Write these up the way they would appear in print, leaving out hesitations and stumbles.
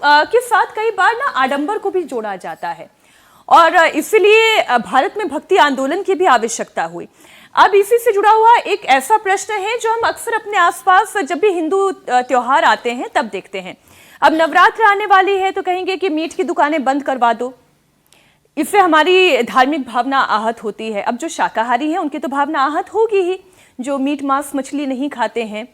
के साथ कई बार ना आडंबर को भी जोड़ा जाता है और इसलिए भारत में भक्ति आंदोलन की भी आवश्यकता हुई। अब इसी से जुड़ा हुआ एक ऐसा प्रश्न है जो हम अक्सर अपने आसपास जब भी हिंदू त्योहार आते हैं तब देखते हैं। अब नवरात्र आने वाली है तो कहेंगे कि मीट की दुकानें बंद करवा दो, इससे हमारी धार्मिक भावना आहत होती है। अब जो शाकाहारी हैं उनकी तो भावना आहत होगी ही, जो मीट मांस मछली नहीं खाते हैं,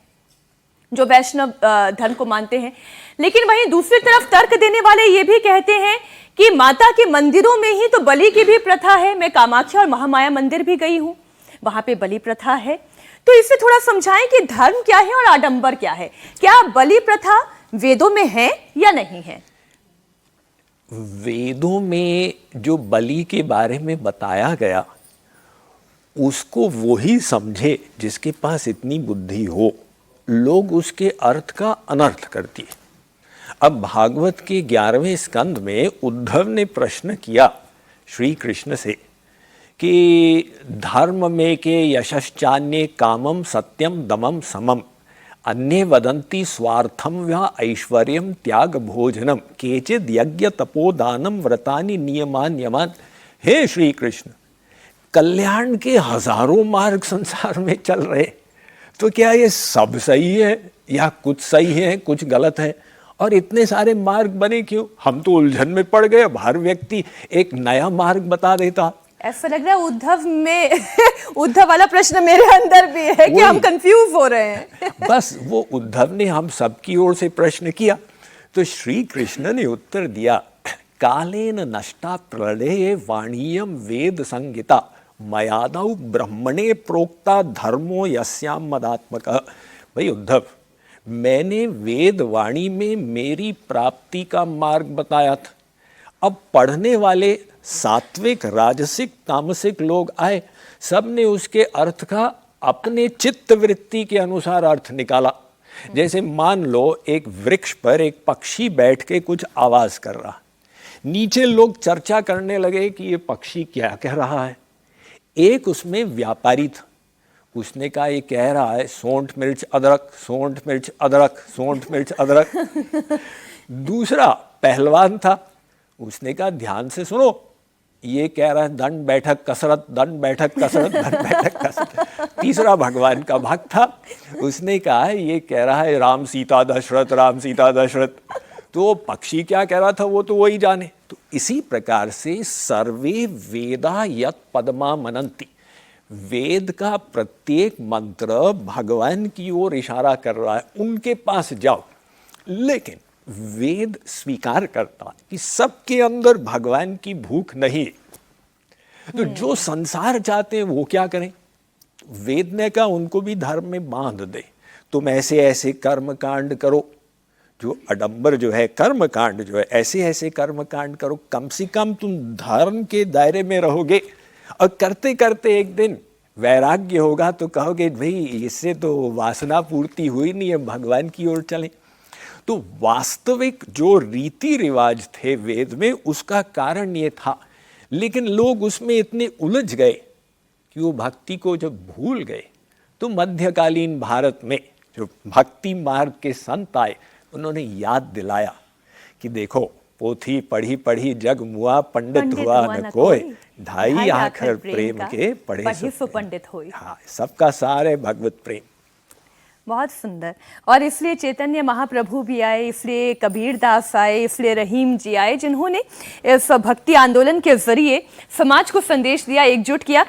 जो वैष्णव धर्म को मानते हैं। लेकिन वहीं दूसरी तरफ तर्क देने वाले ये भी कहते हैं कि माता के मंदिरों में ही तो बलि की भी प्रथा है। मैं कामाख्या और महामाया मंदिर भी गई हूं, वहां पे बलि प्रथा है। तो इससे थोड़ा समझाएं कि धर्म क्या है और आडंबर क्या है। क्या बलि प्रथा वेदों में है या नहीं है? वेदों में जो बलि के बारे में बताया गया उसको वो ही समझे जिसके पास इतनी बुद्धि हो। लोग उसके अर्थ का अनर्थ करती है। अब भागवत के 11वें स्कंद में उद्धव ने प्रश्न किया श्री कृष्ण से कि धर्म में के यशश्चान्ये कामम सत्यम दमम समम अन्ये वदन्ति स्वार्थम व ऐश्वर्यम त्याग भोजनम केचिद यज्ञ तपोदानम व्रतानि नियमान यमान। हे श्री कृष्ण, कल्याण के हजारों मार्ग संसार में चल रहे, तो क्या ये सब सही है या कुछ सही है कुछ गलत है? और इतने सारे मार्ग बने क्यों? हम तो उलझन में पड़ गए। अब हर व्यक्ति एक नया मार्ग बता देता। ऐसा लग रहा है उद्धव में उद्धव वाला प्रश्न मेरे अंदर भी है कि हम कंफ्यूज हो रहे हैं। बस वो उद्धव ने हम सबकी ओर से प्रश्न किया तो श्री कृष्ण ने उत्तर दिया, कालेन नष्टा प्रलये वाणीयम वेद संगीता मयादौ ब्रह्मणे प्रोक्ता धर्मो यस्याम मदात्मक। भाई उद्धव, मैंने वेद वाणी में मेरी प्राप्ति का मार्ग बताया था। अब पढ़ने वाले सात्विक राजसिक तामसिक लोग आए, सब ने उसके अर्थ का अपने चित्त वृत्ति के अनुसार अर्थ निकाला। जैसे मान लो एक वृक्ष पर एक पक्षी बैठ के कुछ आवाज कर रहा, नीचे लोग चर्चा करने लगे कि ये पक्षी क्या कह रहा है। एक उसमें व्यापारी था, उसने कहा ये कह रहा है सोंठ मिर्च अदरक, सोंठ मिर्च अदरक, सोंठ मिर्च अदरक। दूसरा पहलवान था, उसने कहा ध्यान से सुनो, ये कह रहा है दंड बैठक कसरत, दंड बैठक कसरत, दंड बैठक कसरत। तीसरा भगवान का भक्त था, उसने कहा है ये कह रहा है राम सीता दशरथ, राम सीता दशरथ। तो पक्षी क्या कह रहा था वो तो वही जाने। तो इसी प्रकार से सर्वे वेदा यत् पदमा मनन्ति, वेद का प्रत्येक मंत्र भगवान की ओर इशारा कर रहा है, उनके पास जाओ। लेकिन वेद स्वीकार करता कि सबके अंदर भगवान की भूख नहीं। तो जो संसार चाहते हैं वो क्या करें? वेद ने कहा उनको भी धर्म में बांध दे, तुम ऐसे ऐसे कर्म कांड करो। जो आडंबर जो है, कर्म कांड जो है, ऐसे ऐसे कर्म कांड करो, कम से कम तुम धर्म के दायरे में रहोगे। और करते करते एक दिन वैराग्य होगा तो कहोगे भाई इससे तो वासना पूर्ति हुई नहीं है, भगवान की ओर चलें। तो वास्तविक जो रीति रिवाज थे वेद में उसका कारण ये था, लेकिन लोग उसमें इतने उलझ गए कि वो भक्ति को जब भूल गए तो मध्यकालीन भारत में जो भक्ति मार्ग के संत आए उन्होंने याद दिलाया कि देखो पोथी पढ़ी पढ़ी जग मुआ, पंडित हुआ न कोई, ढाई आखर प्रेम के पढ़े सो पंडित होई। हाँ, सबका सार है भगवत प्रेम। बहुत सुंदर। और इसलिए चैतन्य महाप्रभु भी आए, इसलिए कबीर दास आए, इसलिए रहीम जी आए, जिन्होंने इस भक्ति आंदोलन के जरिए समाज को संदेश दिया, एकजुट किया।